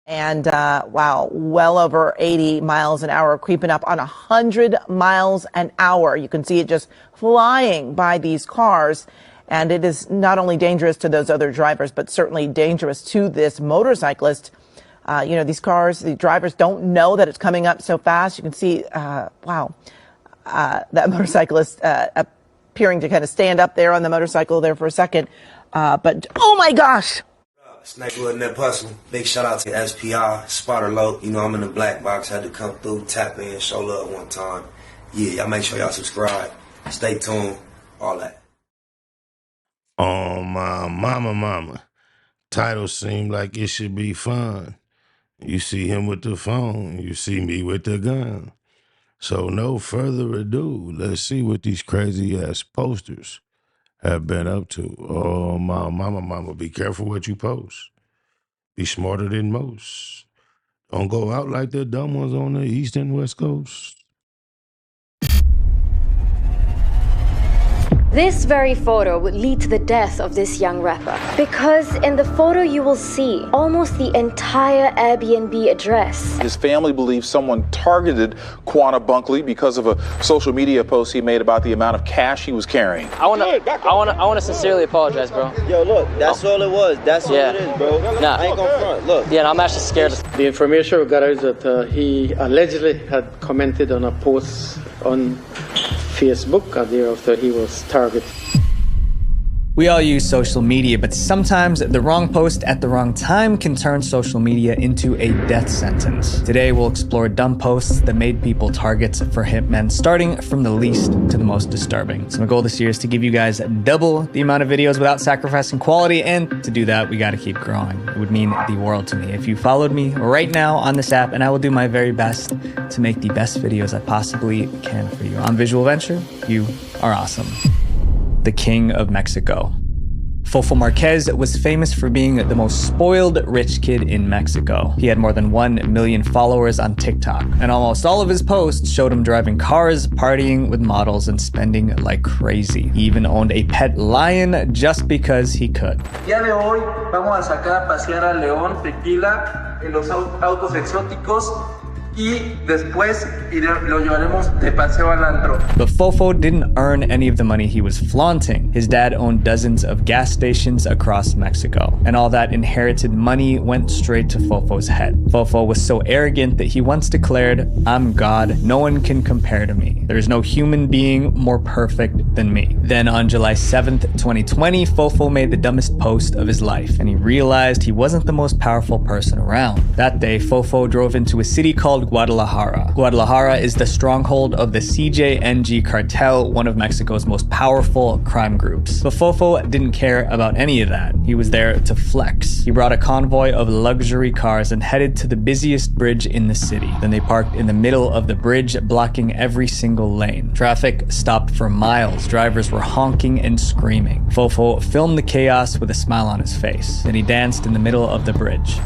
And wow, well over 80 miles an hour, creeping up on 100 miles an hour. You can see it just flying by these cars. And it is not only dangerous to those other drivers, but certainly dangerous to this motorcyclist. These cars, the drivers don't know that it's coming up so fast. You can see, wow, that motorcyclist appearing to kind of stand up there on the motorcycle there for a second. But oh my gosh. Snake Wood Net Hustle. Big shout out to SPI, Spotter Low. You know, I'm in the black box. Had to come through, tap in, show love one time. Yeah, y'all make sure y'all subscribe. Stay tuned. All that. Oh, my mama. Title seemed like it should be fun. You see him with the phone. You see me with the gun. So no further ado, let's see what these crazy-ass posters have been up to. Oh, my mama, be careful what you post. Be smarter than most. Don't go out like the dumb ones on the East and West Coast. This very photo would lead to the death of this young rapper. Because in the photo you will see almost the entire Airbnb address. His family believes someone targeted Quanah Bunkley because of a social media post he made about the amount of cash he was carrying. I wanna sincerely apologize, bro. Yo, look, that's all it was. That's all it is, bro. Nah. I ain't gonna front. Look. Yeah, I'm actually scared. The information we got is that he allegedly had commented on a post on Facebook a day after he was targeted. We all use social media, but sometimes the wrong post at the wrong time can turn social media into a death sentence. Today, we'll explore dumb posts that made people targets for hitmen, starting from the least to the most disturbing. So my goal this year is to give you guys double the amount of videos without sacrificing quality, and to do that, we gotta keep growing. It would mean the world to me if you followed me right now on this app, and I will do my very best to make the best videos I possibly can for you. I'm Visual Venture, you are awesome. The King of Mexico. Fofo Marquez was famous for being the most spoiled rich kid in Mexico. He had more than 1 million followers on TikTok, and almost all of his posts showed him driving cars, partying with models, and spending like crazy. He even owned a pet lion just because he could. Día de hoy vamos a sacar a pasear a León Tequila en los autos exóticos y después lo llevaremos de paseo al antro. But Fofo didn't earn any of the money he was flaunting. His dad owned dozens of gas stations across Mexico, and all that inherited money went straight to Fofo's head. Fofo was so arrogant that he once declared, "I'm God, no one can compare to me. There is no human being more perfect than me." Then on July 7th, 2020, Fofo made the dumbest post of his life, and he realized he wasn't the most powerful person around. That day, Fofo drove into a city called Guadalajara. Guadalajara is the stronghold of the CJNG cartel, one of Mexico's most powerful crime groups. But Fofo didn't care about any of that. He was there to flex. He brought a convoy of luxury cars and headed to the busiest bridge in the city. Then they parked in the middle of the bridge, blocking every single lane. Traffic stopped for miles. Drivers were honking and screaming. Fofo filmed the chaos with a smile on his face. Then he danced in the middle of the bridge.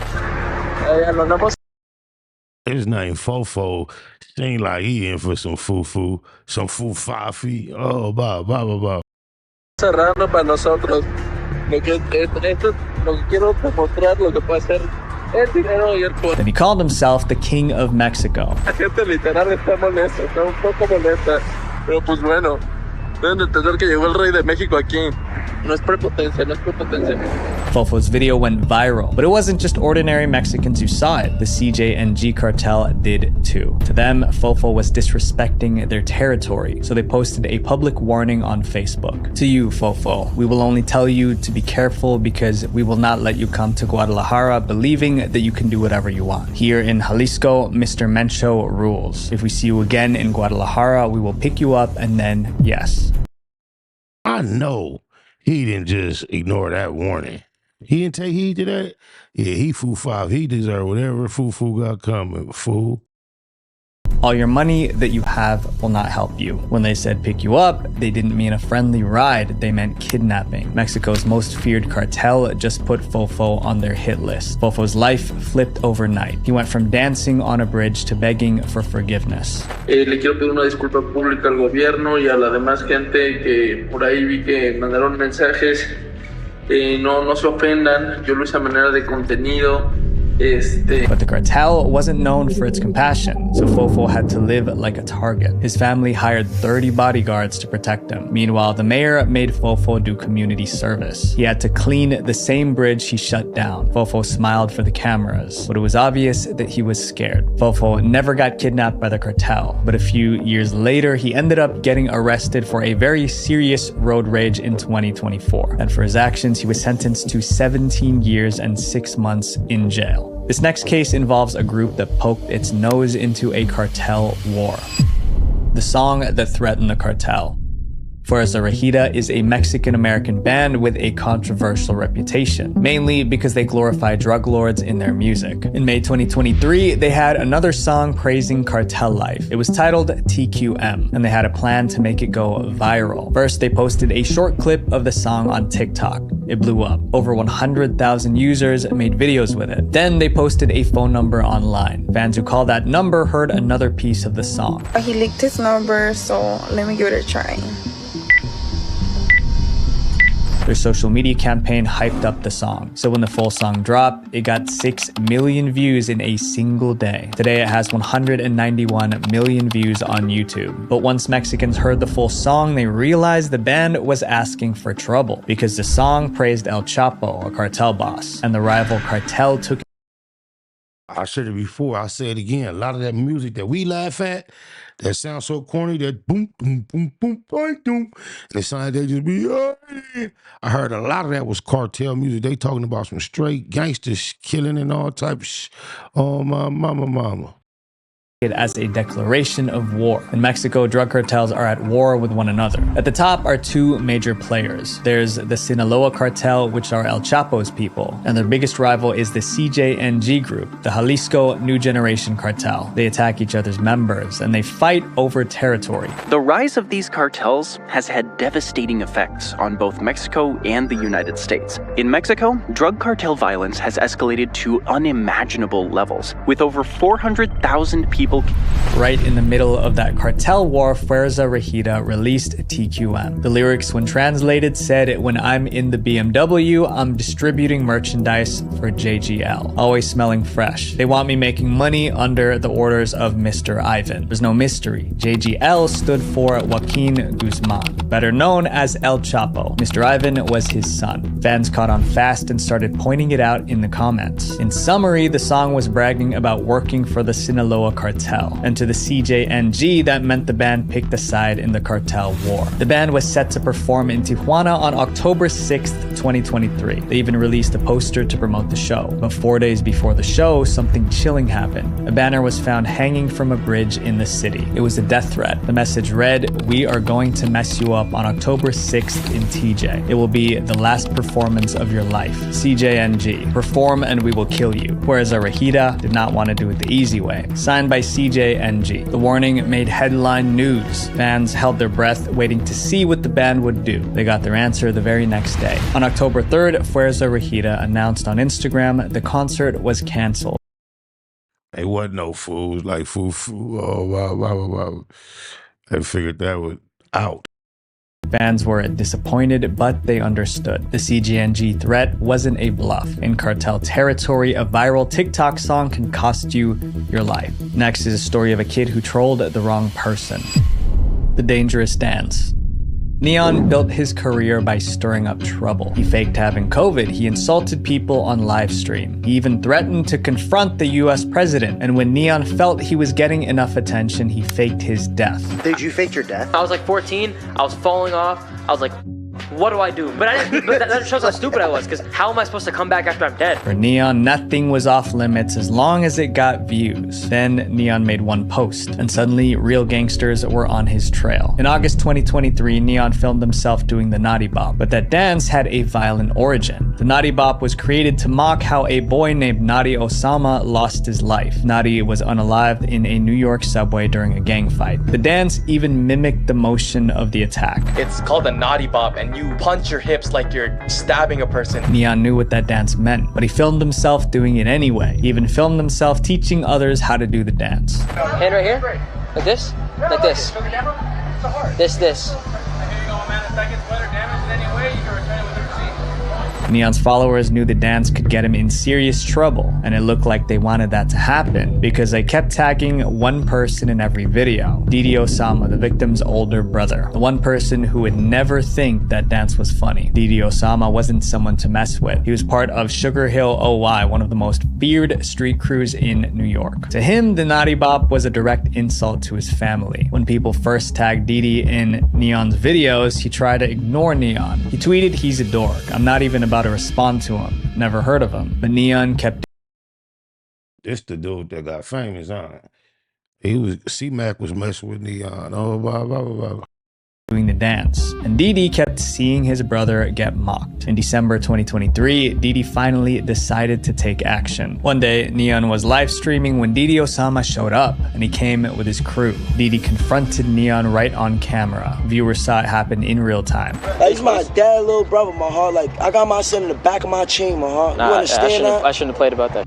His name Fofo seemed like he in for some foo-foo, some foo-fafi. Oh, blah. Cerrando para nosotros. Lo que quiero demostrar lo que puede hacer el dinero y el poder. Then he called himself the King of Mexico. La gente literal está molesta, está un poco molesta. Pero pues bueno, deben de entender que llegó el rey de México aquí. No es prepotencia, no es prepotencia. Fofo's video went viral, but it wasn't just ordinary Mexicans who saw it. The CJNG cartel did too. To them, Fofo was disrespecting their territory, so they posted a public warning on Facebook. To you, Fofo, we will only tell you to be careful because we will not let you come to Guadalajara believing that you can do whatever you want. Here in Jalisco, Mr. Mencho rules. If we see you again in Guadalajara, we will pick you up and then, yes. I know he didn't just ignore that warning. He didn't take heed to that? Yeah, he foo-five. He deserved whatever foo-foo got coming, fool. All your money that you have will not help you. When they said pick you up, they didn't mean a friendly ride, they meant kidnapping. Mexico's most feared cartel just put Fofo on their hit list. Fofo's life flipped overnight. He went from dancing on a bridge to begging for forgiveness. Le quiero pedir una disculpa pública al gobierno y a la demás gente que por ahí vi que mandaron mensajes. No se ofendan, yo lo hice a manera de contenido. But the cartel wasn't known for its compassion, so Fofo had to live like a target. His family hired 30 bodyguards to protect him. Meanwhile, the mayor made Fofo do community service. He had to clean the same bridge he shut down. Fofo smiled for the cameras, but it was obvious that he was scared. Fofo never got kidnapped by the cartel, but a few years later, he ended up getting arrested for a very serious road rage in 2024. And for his actions, he was sentenced to 17 years and 6 months in jail. This next case involves a group that poked its nose into a cartel war. The song that threatened the cartel. Fuerza Regida is a Mexican-American band with a controversial reputation, mainly because they glorify drug lords in their music. In May 2023, they had another song praising cartel life. It was titled TQM, and they had a plan to make it go viral. First, they posted a short clip of the song on TikTok. It blew up. Over 100,000 users made videos with it. Then they posted a phone number online. Fans who called that number heard another piece of the song. He leaked his number, so let me give it a try. Their social media campaign hyped up the song. So when the full song dropped, it got 6 million views in a single day. Today it has 191 million views on YouTube. But once Mexicans heard the full song, they realized the band was asking for trouble because the song praised El Chapo, a cartel boss, and the rival cartel took. I said it before, I'll say it again. A lot of that music that we laugh at, that sounds so corny, that boom, boom, boom, boom, boom, boom. And it sounds like they just be, oh, yeah. I heard a lot of that was cartel music. They talking about some straight gangsters killing and all types. Oh, my mama. It as a declaration of war. In Mexico, drug cartels are at war with one another. At the top are two major players. There's the Sinaloa cartel, which are El Chapo's people, and their biggest rival is the CJNG group, the Jalisco New Generation cartel. They attack each other's members, and they fight over territory. The rise of these cartels has had devastating effects on both Mexico and the United States. In Mexico, drug cartel violence has escalated to unimaginable levels, with over 400,000 people. Right in the middle of that cartel war, Fuerza Regida released TQM. The lyrics, when translated, said, "When I'm in the BMW, I'm distributing merchandise for JGL, always smelling fresh. They want me making money under the orders of Mr. Ivan." There's no mystery. JGL stood for Joaquin Guzman, better known as El Chapo. Mr. Ivan was his son. Fans caught on fast and started pointing it out in the comments. In summary, the song was bragging about working for the Sinaloa cartel. And to the CJNG, that meant the band picked a side in the cartel war. The band was set to perform in Tijuana on October 6th, 2023. They even released a poster to promote the show. But 4 days before the show, something chilling happened. A banner was found hanging from a bridge in the city. It was a death threat. The message read, "We are going to mess you up on October 6th in TJ. It will be the last performance of your life. CJNG. Perform and we will kill you." Fuerza Regida did not want to do it the easy way. Signed by CJNG. The warning made headline news. Fans held their breath, waiting to see what the band would do. They got their answer the very next day. On October 3rd, Fuerza Regida announced on Instagram the concert was canceled. They wasn't no fools like foo. Oh, wow. They figured that was out. Fans were disappointed, but they understood. The CJNG threat wasn't a bluff. In cartel territory, a viral TikTok song can cost you your life. Next is a story of a kid who trolled the wrong person. The dangerous dance. Neon built his career by stirring up trouble. He faked having COVID. He insulted people on live stream. He even threatened to confront the US president. And when Neon felt he was getting enough attention, he faked his death. Did you fake your death? I was like 14. I was falling off. I was like, what do I do? But I didn't. But that shows how stupid I was. Because how am I supposed to come back after I'm dead? For Neon, nothing was off limits as long as it got views. Then Neon made one post, and suddenly real gangsters were on his trail. In August 2023, Neon filmed himself doing the Naughty Bop, but that dance had a violent origin. The Naughty Bop was created to mock how a boy named Nadi Osama lost his life. Nadi was unalived in a New York subway during a gang fight. The dance even mimicked the motion of the attack. It's called the Naughty Bop, and you punch your hips like you're stabbing a person. Neon knew what that dance meant, but he filmed himself doing it anyway. He even filmed himself teaching others how to do the dance. Hand right here, like this, like this. This. Neon's followers knew the dance could get him in serious trouble, and it looked like they wanted that to happen because they kept tagging one person in every video. Didi Osama, the victim's older brother. The one person who would never think that dance was funny. Didi Osama wasn't someone to mess with. He was part of Sugar Hill OY, one of the most feared street crews in New York. To him, the Naughty Bop was a direct insult to his family. When people first tagged Didi in Neon's videos, he tried to ignore Neon. He tweeted, "He's a dork. I'm not even about to respond to him. Never heard of him." But Neon kept. This the dude that got famous, huh? C-Mac was messing with Neon. Oh, blah, blah, blah, blah. Doing the dance, and Didi kept seeing his brother get mocked. In December 2023, Didi finally decided to take action. One day, Neon was live streaming when Didi Osama showed up, and he came with his crew. Didi confronted Neon right on camera. Viewers saw it happen in real time. Like, he's my dad, little brother, my heart. Like, I got my son in the back of my chain, my heart. Nah, you understand that? I shouldn't have played about that.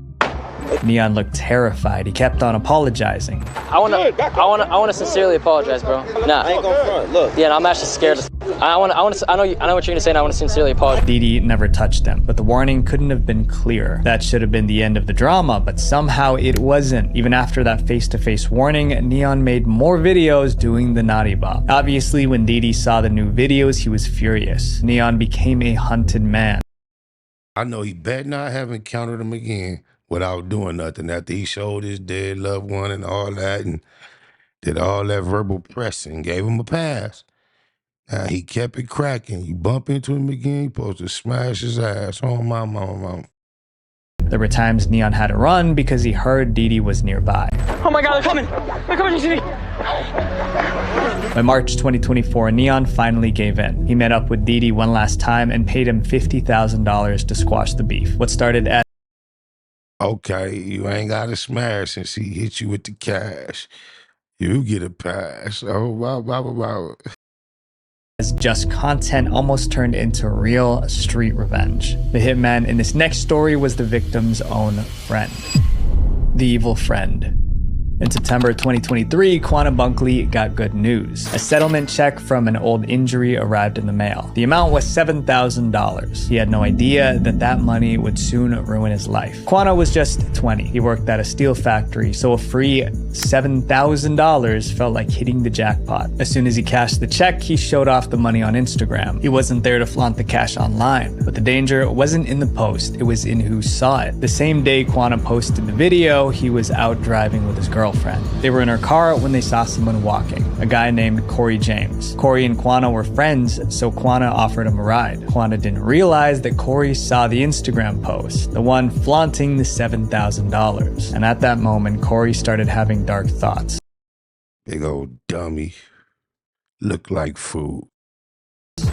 Neon looked terrified. He kept on apologizing. I wanna sincerely apologize, bro. Nah. I ain't gonna front. Look. Yeah, I'm actually scared. I know what you're gonna say, and I want to sincerely apologize. Didi never touched him, but the warning couldn't have been clearer. That should have been the end of the drama, but somehow it wasn't. Even after that face-to-face warning, Neon made more videos doing the Naughty Bop. Obviously, when Didi saw the new videos, he was furious. Neon became a hunted man. I know he better not have encountered him again without doing nothing after he showed his dead loved one and all that and did all that verbal pressing, gave him a pass. Now he kept it cracking. You bump into him again, you're supposed to smash his ass. Oh, my mama. There were times Neon had to run because he heard Didi was nearby. Oh my God, they're coming! They're coming to me! By March 2024, Neon finally gave in. He met up with Didi one last time and paid him $50,000 to squash the beef. What started as okay, you ain't got to smash since he hit you with the cash. You get a pass. Oh, wow. as just content almost turned into real street revenge. The hitman in this next story was the victim's own friend. The evil friend. In September 2023, Quanah Bunkley got good news. A settlement check from an old injury arrived in the mail. The amount was $7,000. He had no idea that that money would soon ruin his life. Quanah was just 20. He worked at a steel factory, so a free $7,000 felt like hitting the jackpot. As soon as he cashed the check, he showed off the money on Instagram. He wasn't there to flaunt the cash online, but the danger wasn't in the post, it was in who saw it. The same day Quanah posted the video, he was out driving with his girlfriend. They were in her car when they saw someone walking, a guy named Corey James. Corey and Quanah were friends, so Quanah offered him a ride. Quanah didn't realize that Corey saw the Instagram post, the one flaunting the $7,000. And at that moment, Corey started having dark thoughts. Big old dummy. Look like food.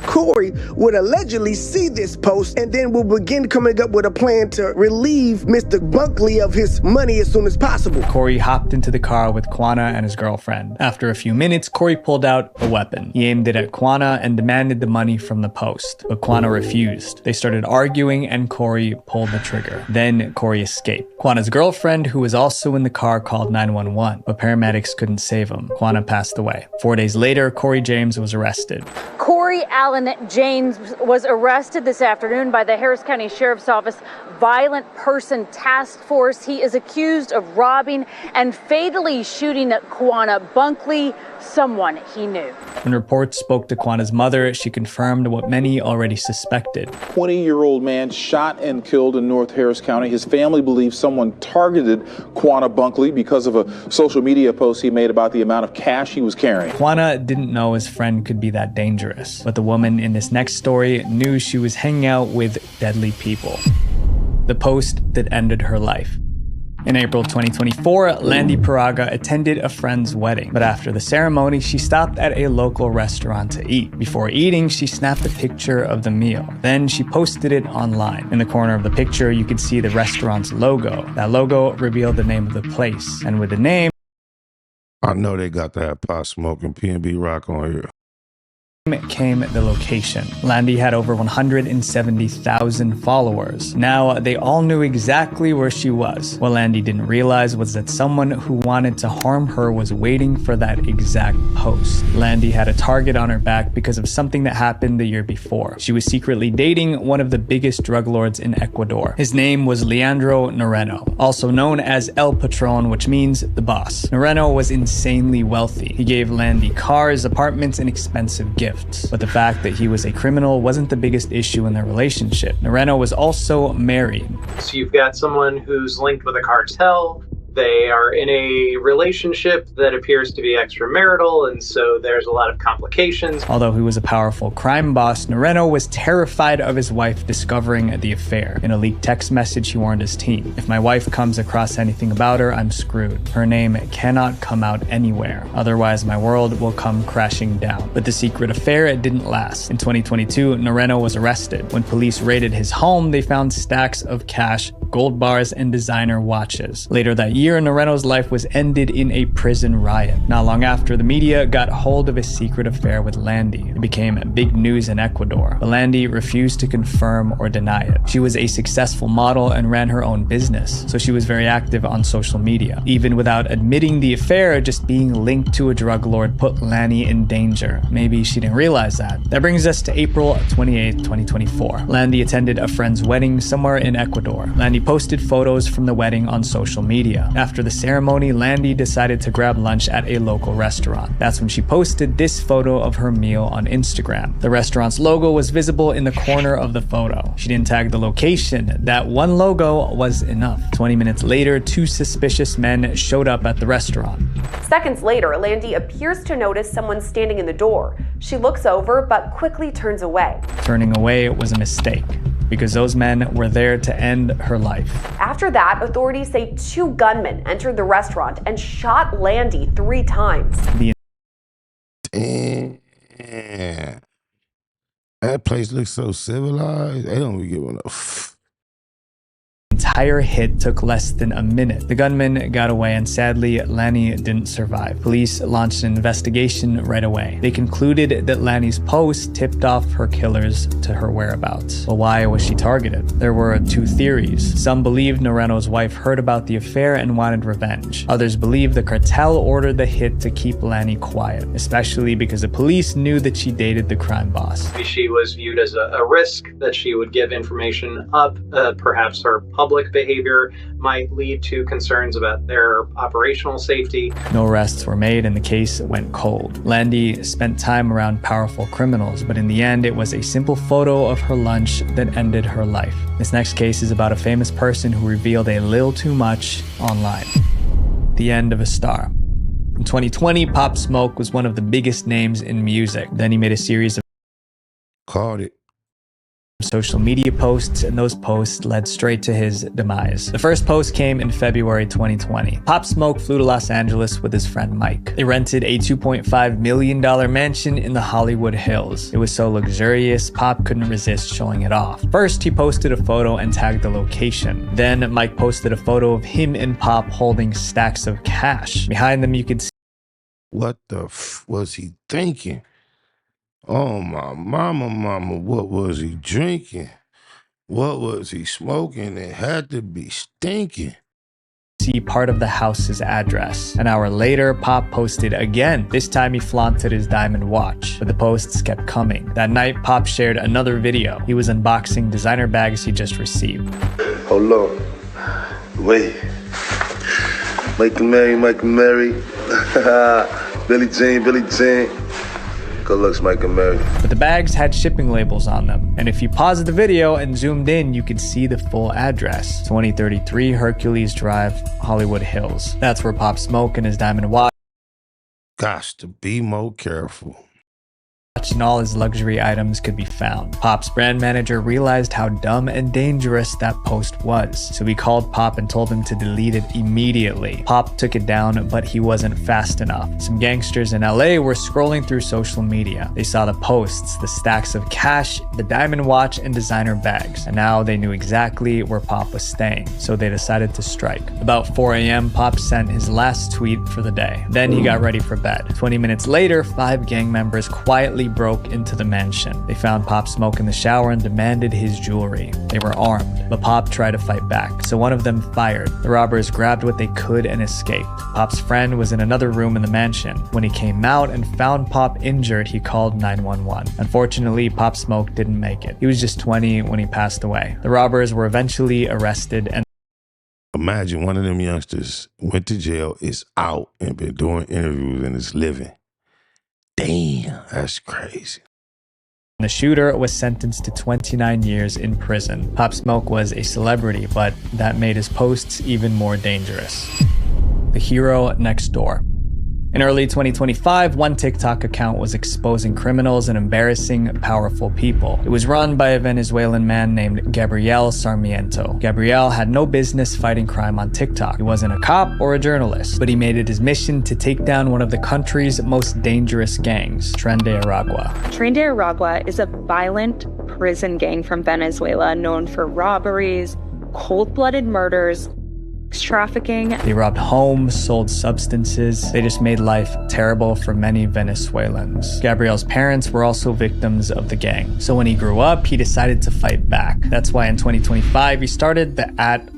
Corey would allegedly see this post and then will begin coming up with a plan to relieve Mr. Bunkley of his money as soon as possible. Corey hopped into the car with Quanah and his girlfriend. After a few minutes, Corey pulled out a weapon. He aimed it at Quanah and demanded the money from the post, but Quanah refused. They started arguing and Corey pulled the trigger. Then Corey escaped. Quanah's girlfriend, who was also in the car, called 911, but paramedics couldn't save him. Quanah passed away. 4 days later, Corey James was arrested. Corey Allen James was arrested this afternoon by the Harris County Sheriff's Office Violent Person Task Force. He is accused of robbing and fatally shooting Quanah Bunkley, someone he knew. When reports spoke to Quanah's mother, she confirmed what many already suspected. 20-year-old man shot and killed in North Harris County. His family believes someone targeted Quanah Bunkley because of a social media post he made about the amount of cash he was carrying. Quanah didn't know his friend could be that dangerous, but the woman in this next story knew she was hanging out with deadly people. The post that ended her life. In April 2024, Landy Paraga attended a friend's wedding, but after the ceremony, she stopped at a local restaurant to eat. Before eating, she snapped a picture of the meal. Then she posted it online. In the corner of the picture, you could see the restaurant's logo. That logo revealed the name of the place, and with the name, I know they got that Pop Smoke and P&B Rock on here. came the location. Landy had over 170,000 followers. Now, they all knew exactly where she was. What Landy didn't realize was that someone who wanted to harm her was waiting for that exact post. Landy had a target on her back because of something that happened the year before. She was secretly dating one of the biggest drug lords in Ecuador. His name was Leandro Noreno, also known as El Patron, which means the boss. Noreno was insanely wealthy. He gave Landy cars, apartments, and expensive gifts. But the fact that he was a criminal wasn't the biggest issue in their relationship. Noreno was also married. So you've got someone who's linked with a cartel. They are in a relationship that appears to be extramarital, and so there's a lot of complications. Although he was a powerful crime boss, Noreno was terrified of his wife discovering the affair. In a leaked text message, he warned his team, "If my wife comes across anything about her, I'm screwed. Her name cannot come out anywhere. Otherwise, my world will come crashing down." But the secret affair didn't last. In 2022, Noreno was arrested. When police raided his home, they found stacks of cash, gold bars, and designer watches. Later that year, Noreno's life was ended in a prison riot. Not long after, the media got hold of his secret affair with Landy. It became big news in Ecuador, but Landy refused to confirm or deny it. She was a successful model and ran her own business, so she was very active on social media. Even without admitting the affair, just being linked to a drug lord put Landy in danger. Maybe she didn't realize that. That brings us to April 28, 2024. Landy attended a friend's wedding somewhere in Ecuador. Landy posted photos from the wedding on social media. After the ceremony, Landy decided to grab lunch at a local restaurant. That's when she posted this photo of her meal on Instagram. The restaurant's logo was visible in the corner of the photo. She didn't tag the location. That one logo was enough. 20 minutes later, 2 suspicious men showed up at the restaurant. Seconds later, Landy appears to notice someone standing in the door. She looks over, but quickly turns away. Turning away was a mistake, because those men were there to end her life. After that, authorities say 2 gunmen entered the restaurant and shot Landy 3 times. Damn. That place looks so civilized. They don't be giving a entire hit took less than a minute. The gunman got away, and sadly, Lanny didn't survive. Police launched an investigation right away. They concluded that Lanny's post tipped off her killers to her whereabouts. Well, why was she targeted? There were 2 theories. Some believed Noreno's wife heard about the affair and wanted revenge. Others believed the cartel ordered the hit to keep Lanny quiet, especially because the police knew that she dated the crime boss. She was viewed as a risk, that she would give information up. Perhaps her public behavior might lead to concerns about their operational safety. No arrests were made and the case went cold. Landy spent time around powerful criminals, but in the end, it was a simple photo of her lunch that ended her life. This next case is about a famous person who revealed a little too much online. The end of a star. In 2020, Pop Smoke was one of the biggest names in music. Then he made a series of social media posts, and those posts led straight to his demise. The first post came in February 2020. Pop Smoke flew to Los Angeles with his friend Mike. They rented a $2.5 million mansion in the Hollywood Hills. It was so luxurious, Pop couldn't resist showing it off. First, he posted a photo and tagged the location. Then, Mike posted a photo of him and Pop holding stacks of cash. Behind them, you could see. What the was he thinking? Oh, my mama, what was he drinking? What was he smoking? It had to be stinking. See part of the house's address. An hour later, Pop posted again. This time he flaunted his diamond watch, but the posts kept coming. That night, Pop shared another video. He was unboxing designer bags he just received. Hold on. Wait. Mike and Mary. Billie Jean. Good looks, Mike and Mary. But the bags had shipping labels on them. And if you paused the video and zoomed in, you could see the full address. 2033 Hercules Drive, Hollywood Hills. That's where Pop Smoke and his diamond watch. Gosh, to be more careful. And all his luxury items could be found. Pop's brand manager realized how dumb and dangerous that post was, so he called Pop and told him to delete it immediately. Pop took it down, but he wasn't fast enough. Some gangsters in LA were scrolling through social media. They saw the posts, the stacks of cash, the diamond watch, and designer bags, and now they knew exactly where Pop was staying, so they decided to strike. About 4 a.m., Pop sent his last tweet for the day. Then he got ready for bed. 20 minutes later, 5 gang members quietly broke into the mansion. They found Pop Smoke in the shower and demanded his jewelry. They were armed, but Pop tried to fight back, so one of them fired. The robbers grabbed what they could and escaped. Pop's friend was in another room in the mansion. When he came out and found Pop injured, he called 911. Unfortunately, Pop Smoke didn't make it. He was just 20 when he passed away. The robbers were eventually arrested and imagine one of them youngsters went to jail, is out, and been doing interviews and is living. Damn, that's crazy. the shooter was sentenced to 29 years in prison. Pop Smoke was a celebrity, but that made his posts even more dangerous. The hero next door. In early 2025, one TikTok account was exposing criminals and embarrassing powerful people. It was run by a Venezuelan man named Gabriel Sarmiento. Gabriel had no business fighting crime on TikTok. He wasn't a cop or a journalist, but he made it his mission to take down one of the country's most dangerous gangs, Tren de Aragua. Tren de Aragua is a violent prison gang from Venezuela known for robberies, cold-blooded murders, trafficking. They robbed homes, sold substances. They just made life terrible for many Venezuelans. Gabriel's parents were also victims of the gang. So when he grew up, he decided to fight back. That's why in 2025, he started the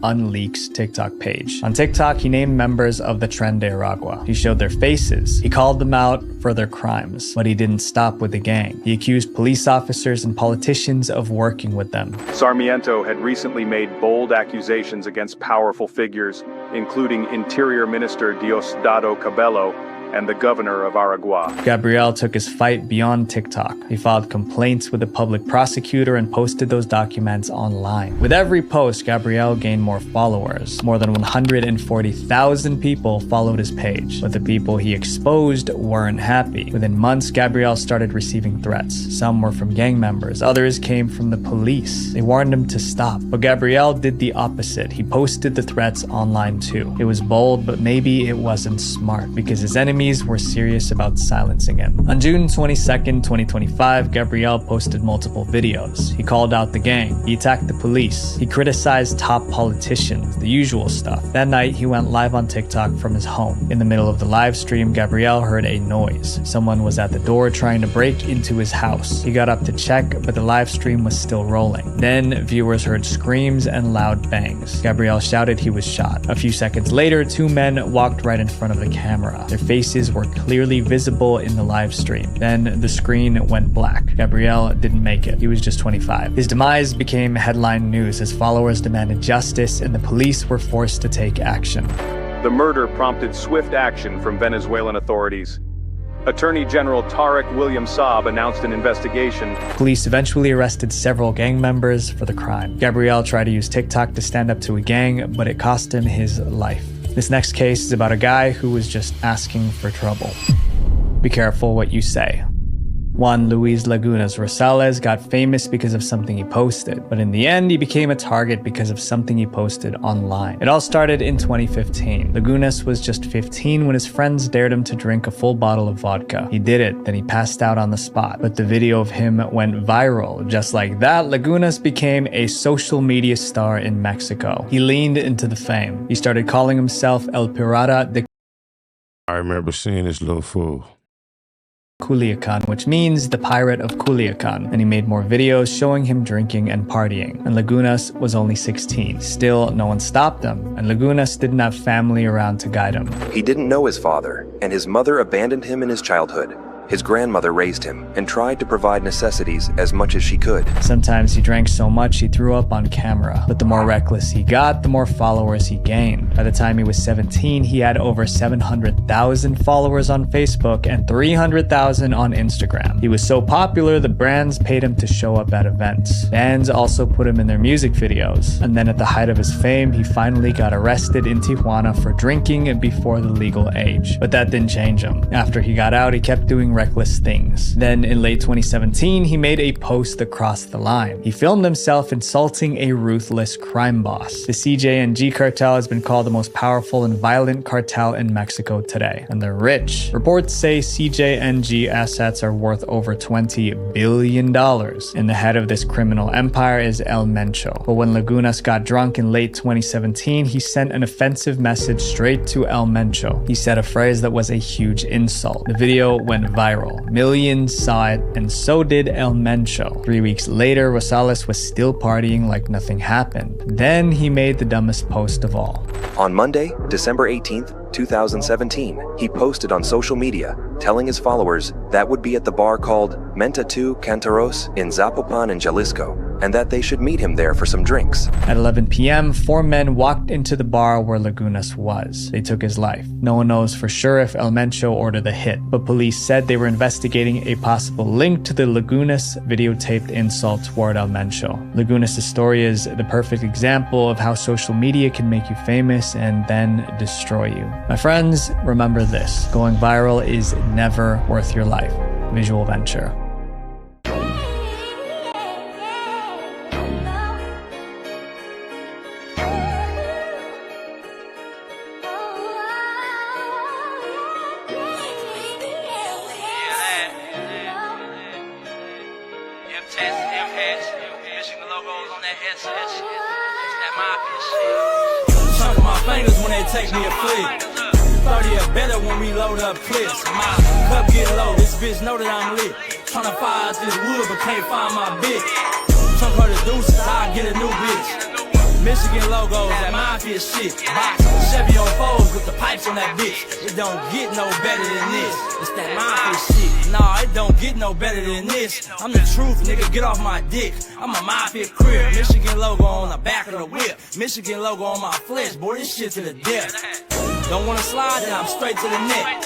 @Unleaks TikTok page. On TikTok, he named members of the Tren de Aragua. He showed their faces. He called them out for their crimes, but he didn't stop with the gang. He accused police officers and politicians of working with them. Sarmiento had recently made bold accusations against powerful figures, including Interior Minister Diosdado Cabello and the governor of Aragua. Gabriel took his fight beyond TikTok. He filed complaints with the public prosecutor and posted those documents online. With every post, Gabriel gained more followers. More than 140,000 people followed his page, but the people he exposed weren't happy. Within months, Gabriel started receiving threats. Some were from gang members, others came from the police. They warned him to stop, but Gabriel did the opposite. He posted the threats online too. It was bold, but maybe it wasn't smart, because his enemies were serious about silencing him. On June 22nd, 2025, Gabriel posted multiple videos. He called out the gang. He attacked the police. He criticized top politicians, the usual stuff. That night, he went live on TikTok from his home. In the middle of the live stream, Gabriel heard a noise. Someone was at the door trying to break into his house. He got up to check, but the live stream was still rolling. Then, viewers heard screams and loud bangs. Gabriel shouted he was shot. A few seconds later, two men walked right in front of the camera. Their faces were clearly visible in the live stream. Then the screen went black. Gabriel didn't make it. He was just 25. His demise became headline news as followers demanded justice and the police were forced to take action. The murder prompted swift action from Venezuelan authorities. Attorney General Tarek William Saab announced an investigation. Police eventually arrested several gang members for the crime. Gabriel tried to use TikTok to stand up to a gang, but it cost him his life. This next case is about a guy who was just asking for trouble. Be careful what you say. Juan Luis Lagunas Rosales got famous because of something he posted, but in the end, he became a target because of something he posted online. It all started in 2015. Lagunas was just 15 when his friends dared him to drink a full bottle of vodka. He did it, then he passed out on the spot, but the video of him went viral. Just like that, Lagunas became a social media star in Mexico. He leaned into the fame. He started calling himself El Pirata de I remember seeing this little fool. Culiacan, which means the pirate of Culiacan, and he made more videos showing him drinking and partying. And Lagunas was only 16. Still, no one stopped him, and Lagunas didn't have family around to guide him. He didn't know his father, and his mother abandoned him in his childhood. His grandmother raised him and tried to provide necessities as much as she could. Sometimes he drank so much he threw up on camera, but the more reckless he got, the more followers he gained. By the time he was 17, he had over 700,000 followers on Facebook and 300,000 on Instagram. He was so popular, the brands paid him to show up at events. Bands also put him in their music videos. And then at the height of his fame, he finally got arrested in Tijuana for drinking before the legal age. But that didn't change him. After he got out, he kept doing reckless things. Then in late 2017, he made a post that crossed the line. He filmed himself insulting a ruthless crime boss. The CJ&G cartel has been called the most powerful and violent cartel in Mexico today, and they're rich. Reports say CJ&G assets are worth over $20 billion, and the head of this criminal empire is El Mencho. But when Lagunas got drunk in late 2017, he sent an offensive message straight to El Mencho. He said a phrase that was a huge insult. The video went viral viral. Millions saw it, and so did El Mencho. 3 weeks later, Rosales was still partying like nothing happened. Then he made the dumbest post of all. On Monday, December 18th, 2017, he posted on social media telling his followers that would be at the bar called Menta 2 Cantaros in Zapopan and Jalisco, and that they should meet him there for some drinks. At 11 p.m., 4 men walked into the bar where Lagunas was. They took his life. No one knows for sure if El Mencho ordered the hit, but police said they were investigating a possible link to the Lagunas videotaped insult toward El Mencho. Lagunas' story is the perfect example of how social media can make you famous and then destroy you. My friends, remember this: going viral is never worth your life. Visual Venture. Chunk of my fingers when they take me a flick. 30 or better when we load up clips. My cup get low, this bitch know that I'm lit. Tryna fire out this wood but can't find my bitch. Chunk her the deuces, I get a new bitch. Michigan logos, that mafia shit. Box, Chevy on foes with the pipes on that bitch. It don't get no better than this. It's that mafia shit. Nah, it don't get no better than this. I'm the truth, nigga, get off my dick. I'm a mafia crib. Michigan logo on the back of the whip. Michigan logo on my flesh, boy, this shit to the death. Don't wanna slide, then I'm straight to the net.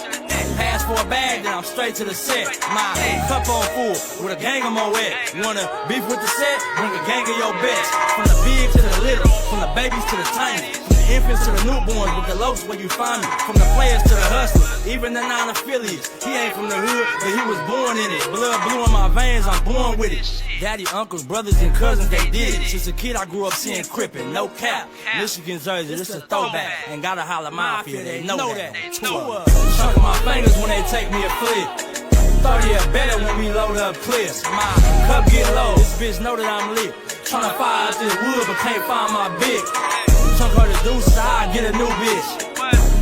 Pass for a bag, then I'm straight to the set. My cup on full, with a gang of my wet. Wanna beef with the set? Bring a gang of your best. From the big to the little, from the babies to the tiny, from the infants to the newborns, with the locs where you find me. From the players to the hustlers, even the non-affiliates. He ain't from the hood, but he was born in it. Blood blue in my veins, I'm born with it. Daddy, uncles, brothers, and cousins, they did it. Since a kid, I grew up seeing Crippin', no cap. Michigan jersey, this a throwback. Ain't gotta holler mafia, they know that. Chunk of my fingers when they take me a flick. 30 or better when we load up clips. My cup get low, this bitch know that I'm lit. Tryna fire out this wood but can't find my bitch. Chunk her the deuces, I get a new bitch.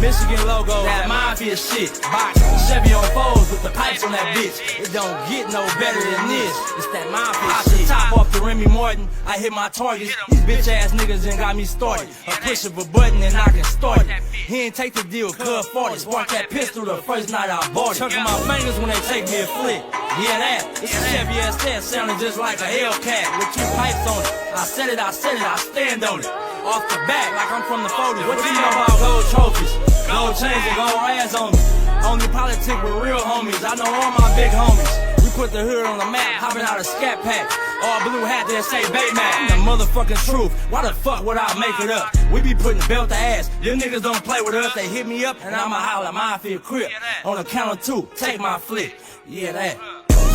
Michigan logo, that mafia shit. Box, Chevy on foes with the pipes on that bitch. It don't get no better than this. It's that mafia shit. Top off the Remy Martin, I hit my target. These bitch ass niggas ain't got me started. A push of a button and I can start it. He ain't take the deal, cuz 40. Spark that pistol the first night I bought it. Chunk of my fingers when they take me a flick. Yeah, that. It's a Chevy S10 sounding just like a Hellcat with 2 pipes on it. I said it, I stand on it. Off the back, like I'm from the 40s. What you know about gold trophies? Gold chains and gold rags on me. Only politic with real homies. I know all my big homies. We put the hood on the map, hopping out a scat pack. All blue hat that say Baymax. The motherfucking truth. Why the fuck would I make it up? We be putting belt to ass. Them niggas don't play with us. They hit me up and I'ma holler mafia crip. On the count of 2, take my flick. Yeah, that.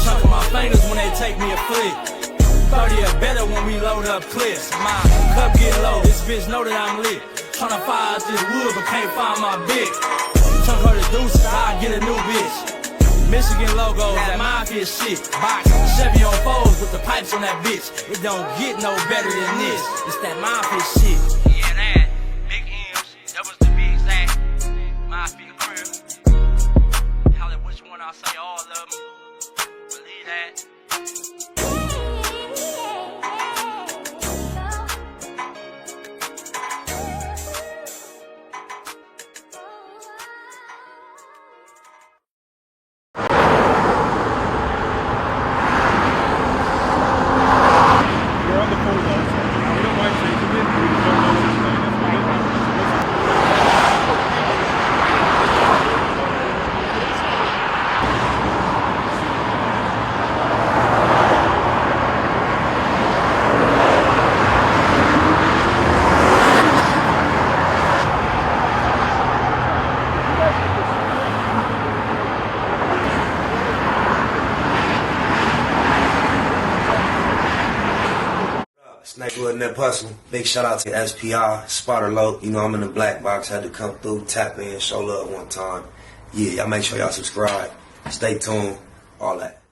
Chunk of my fingers when they take me a flick. 30 or better when we load up clips. My cup get low, this bitch know that I'm lit. Tryna fire out this wood but can't find my bitch. Chunk her the deuces, I get a new bitch. Michigan logos, that mafia shit. Box, Chevy on foes with the pipes on that bitch. It don't get no better than this. It's that mafia shit. Yeah, that. Big M's, doubles to be exact. Mafia crib. Holla which one, I'll say all of them. Believe that. Sniper in that puzzle. Big shout out to SPI, Spotter Low. You know, I'm in the black box. Had to come through, tap in, show love one time. Yeah, y'all make sure y'all subscribe. Stay tuned. All that.